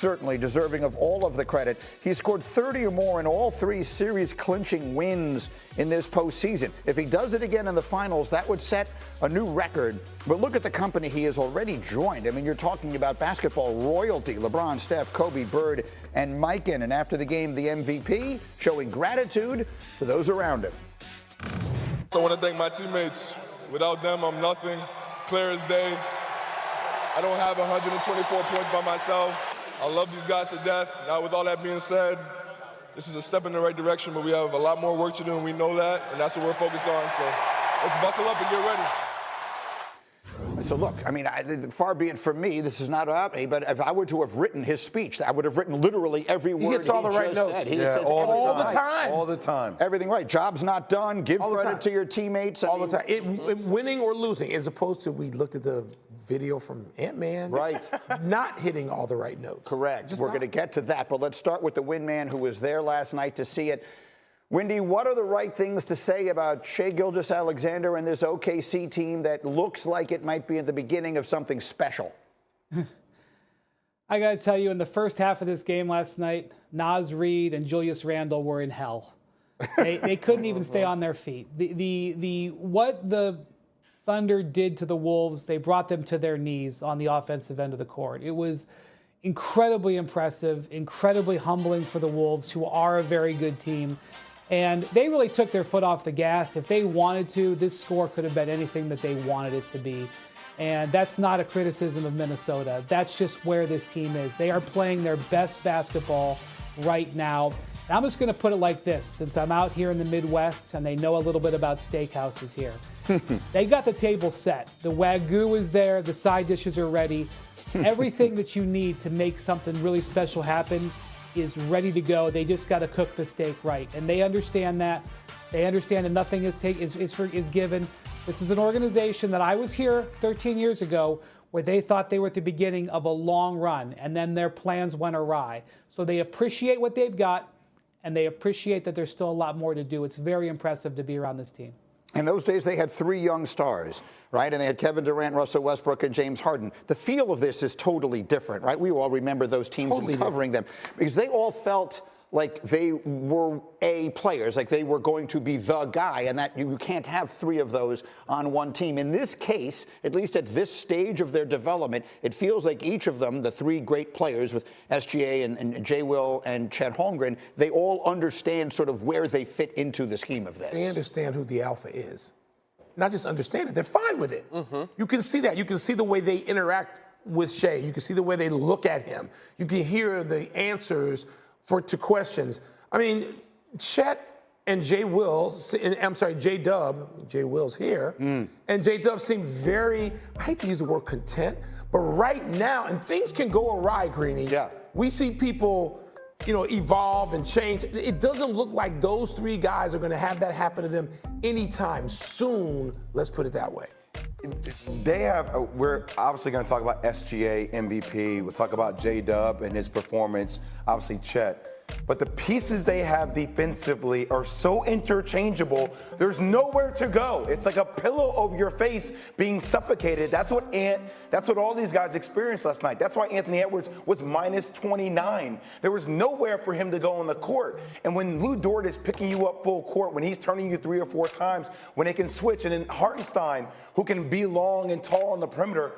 certainly deserving of all of the credit. He scored 30 or more in all 3 series-clinching wins in this postseason. If he does it again in the finals, that would set a new record. But look at the company he has already joined. I mean, you're talking about basketball royalty. LeBron, Steph, Kobe, Bird, and Mikan. And after the game, the MVP showing gratitude to those around him. So I want to thank my teammates. Without them, I'm nothing. Clear as day. I don't have 124 points by myself. I love these guys to death. Now, with all that being said, this is a step in the right direction, but we have a lot more work to do, and we know that, and that's what we're focused on. So let's buckle up and get ready. So look, I mean, far be it from me, this is not about me, but if I were to have written his speech, I would have written literally every word he hits all the right notes. said. He says all the time. All the time. Everything right. Job's not done. Give credit to your teammates. All the time. Winning or losing, as opposed to we looked at the video from Ant-Man. Right. Not hitting all the right notes. Correct. We're going to get to that, but let's start with the win man who was there last night to see it. Wendy, what are the right things to say about Shai Gilgeous-Alexander and this OKC team that looks like it might be at the beginning of something special? I got to tell you, in the first half of this game last night, Naz Reid and Julius Randle were in hell. They couldn't even stay on their feet. What the Thunder did to the Wolves, they brought them to their knees on the offensive end of the court. It was incredibly impressive, incredibly humbling for the Wolves, who are a very good team. And they really took their foot off the gas. If they wanted to, this score could have been anything that they wanted it to be. And that's not a criticism of Minnesota. That's just where this team is. They are playing their best basketball right now. And I'm just going to put it like this, since I'm out here in the Midwest and they know a little bit about steakhouses here. They got the table set. The Wagyu is there. The side dishes are ready. Everything that you need to make something really special happen is ready to go. They just got to cook the steak right. And they understand that. They understand that nothing is given. This is an organization that I was here 13 years ago where they thought they were at the beginning of a long run, and then their plans went awry. So they appreciate what they've got, and they appreciate that there's still a lot more to do. It's very impressive to be around this team. In those days, they had 3 young stars, right? And they had Kevin Durant, Russell Westbrook, and James Harden. The feel of this is totally different, right? We all remember those teams and covering them because they all felt like they were players, like they were going to be the guy, and that you can't have 3 of those on one team. In this case, at least at this stage of their development, it feels like each of them, the 3 great players with SGA and J. Will and Chet Holmgren, they all understand sort of where they fit into the scheme of this. They understand who the alpha is. Not just understand it, they're fine with it. You can see that. You can see the way they interact with Shai. You can see the way they look at him. You can hear the answers to questions. I mean, Chet and J. Will's, I'm sorry, J-Dub, J. Will's here, and J-Dub seem very, I hate to use the word content, but right now, and things can go awry, Greeny. Yeah. We see people, evolve and change. It doesn't look like those 3 guys are going to have that happen to them anytime soon. Let's put it that way. We're obviously going to talk about SGA, MVP. We'll talk about J-Dub and his performance, obviously Chet. But the pieces they have defensively are so interchangeable, there's nowhere to go. It's like a pillow over your face being suffocated. That's what all these guys experienced last night. That's why Anthony Edwards was minus 29. There was nowhere for him to go on the court. And when Lou Dort is picking you up full court, when he's turning you 3 or 4 times, when they can switch, and then Hartenstein, who can be long and tall on the perimeter,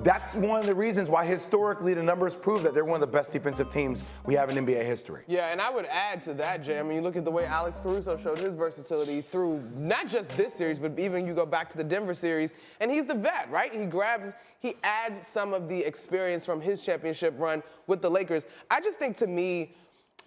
that's one of the reasons why historically the numbers prove that they're one of the best defensive teams we have in NBA history. Yeah, and I would add to that, Jay, I mean, you look at the way Alex Caruso showed his versatility through not just this series, but even you go back to the Denver series, and he's the vet, right? He adds some of the experience from his championship run with the Lakers. I just think, to me,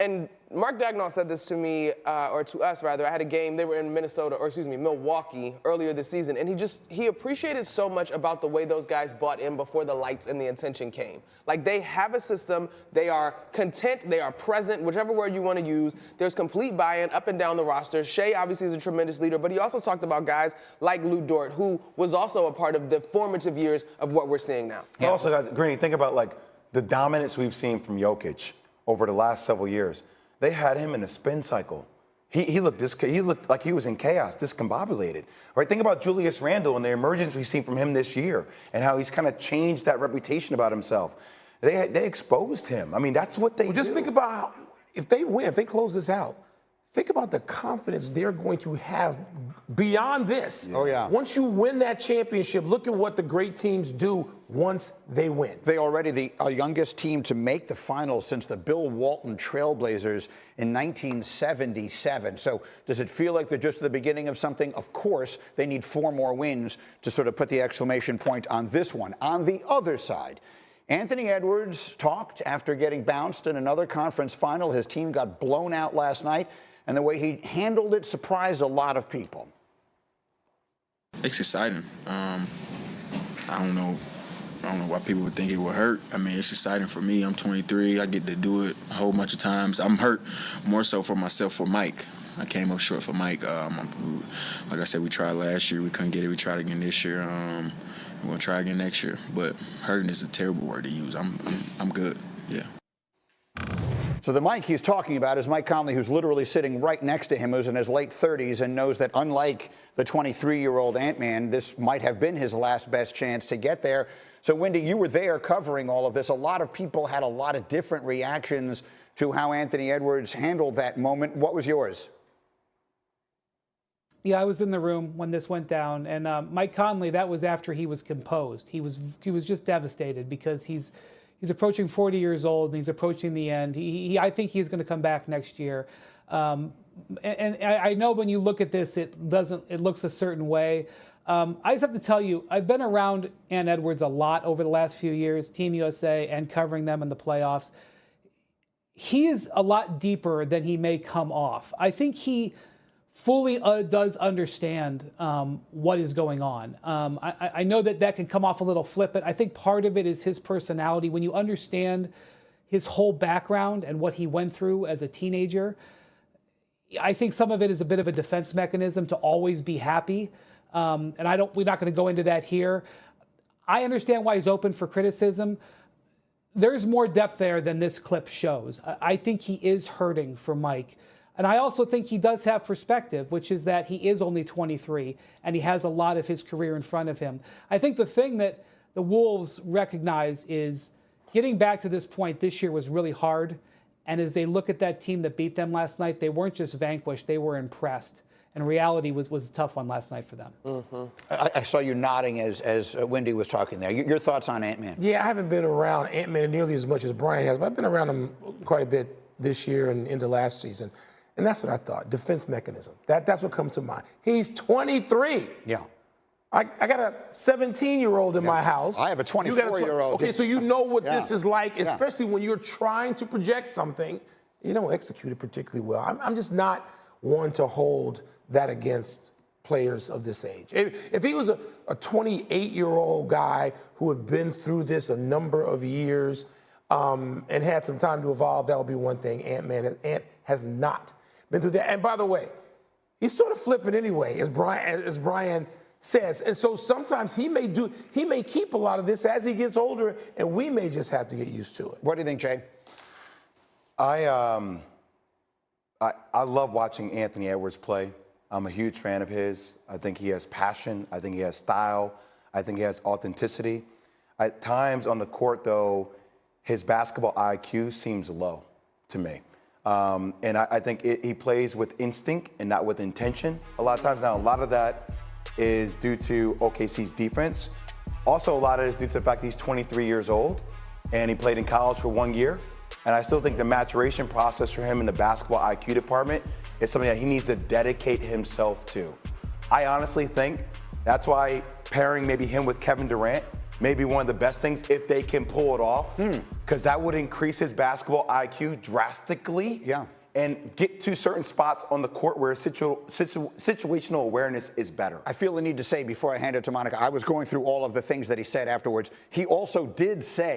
and Mark Dagnall said this to me, or to us rather. I had a game, they were in Milwaukee earlier this season, and he appreciated so much about the way those guys bought in before the lights and the attention came. Like, they have a system, they are content, they are present, whichever word you want to use. There's complete buy-in up and down the roster. Shai obviously is a tremendous leader, but he also talked about guys like Lou Dort, who was also a part of the formative years of what we're seeing now. Yeah. Also, guys, Greeny, think about like the dominance we've seen from Jokic over the last several years. They had him in a spin cycle. He looked like he was in chaos, discombobulated. Right? Think about Julius Randle and the emergence we've seen from him this year and how he's kind of changed that reputation about himself. They exposed him. I mean, that's what they Just do. think about how, if they win, if they close this out, think about the confidence they're going to have beyond this. Oh, yeah. Once you win that championship, look at what the great teams do once they win. They already the youngest team to make the finals since the Bill Walton Trailblazers in 1977. So does it feel like they're just at the beginning of something? Of course, they need 4 more wins to sort of put the exclamation point on this one. On the other side, Anthony Edwards talked after getting bounced in another conference final. His team got blown out last night, and the way he handled it surprised a lot of people. It's exciting. I don't know why people would think it would hurt. I mean, it's exciting for me. I'm 23. I get to do it a whole bunch of times. I'm hurt more so for myself, for Mike. I came up short for Mike. Like I said, we tried last year. We couldn't get it. We tried again this year. We're going to try again next year. But hurting is a terrible word to use. I'm good, yeah. So the Mike he's talking about is Mike Conley, who's literally sitting right next to him, who's in his late 30s and knows that unlike the 23-year-old Ant-Man, this might have been his last best chance to get there. So, Wendy, you were there covering all of this. A lot of people had a lot of different reactions to how Anthony Edwards handled that moment. What was yours? Yeah, I was in the room when this went down, and Mike Conley, that was after he was composed. He was just devastated because he's approaching 40 years old and he's approaching the end. I think he's going to come back next year. And I know when you look at this, it looks a certain way. I just have to tell you, I've been around Ant Edwards a lot over the last few years, Team USA and covering them in the playoffs. He is a lot deeper than he may come off. I think he fully does understand what is going on. I know that can come off a little flippant. I think part of it is his personality. When you understand his whole background and what he went through as a teenager, I think some of it is a bit of a defense mechanism to always be happy. And we're not going to go into that here. I understand why he's open for criticism. There's more depth there than this clip shows. I think he is hurting for Mike. And I also think he does have perspective, which is that he is only 23 and he has a lot of his career in front of him. I think the thing that the Wolves recognize is getting back to this point this year was really hard. And as they look at that team that beat them last night, they weren't just vanquished, they were impressed. And reality was a tough one last night for them. Mm-hmm. I saw you nodding as Wendy was talking there. Your thoughts on Ant-Man? Yeah, I haven't been around Ant-Man nearly as much as Brian has, but I've been around him quite a bit this year and into last season. And that's what I thought, defense mechanism. That's what comes to mind. He's 23. Yeah. I got a 17-year-old in my house. I have a 24-year-old. Okay, so you know what Yeah. this is like, Yeah. especially when you're trying to project something. You don't execute it particularly well. I'm just not one to hold that against players of this age. If he was a 28-year-old guy who had been through this a number of years and had some time to evolve, that would be one thing. Ant has not been through that. And by the way, he's sort of flippant anyway, as Brian says. And so sometimes he may keep a lot of this as he gets older, and we may just have to get used to it. What do you think, Jay? I love watching Anthony Edwards play. I'm a huge fan of his. I think he has passion. I think he has style. I think he has authenticity. At times on the court, though, his basketball IQ seems low to me. And I think he plays with instinct and not with intention a lot of times. Now, a lot of that is due to OKC's defense. Also, a lot of it is due to the fact that he's 23 years old and he played in college for 1 year. And I still think the maturation process for him in the basketball IQ department is something that he needs to dedicate himself to. I honestly think that's why pairing maybe him with Kevin Durant may be one of the best things if they can pull it off, because that would increase his basketball IQ drastically. Yeah. And get to certain spots on the court where situational awareness is better. I feel the need to say before I hand it to Monica, I was going through all of the things that he said afterwards. He also did say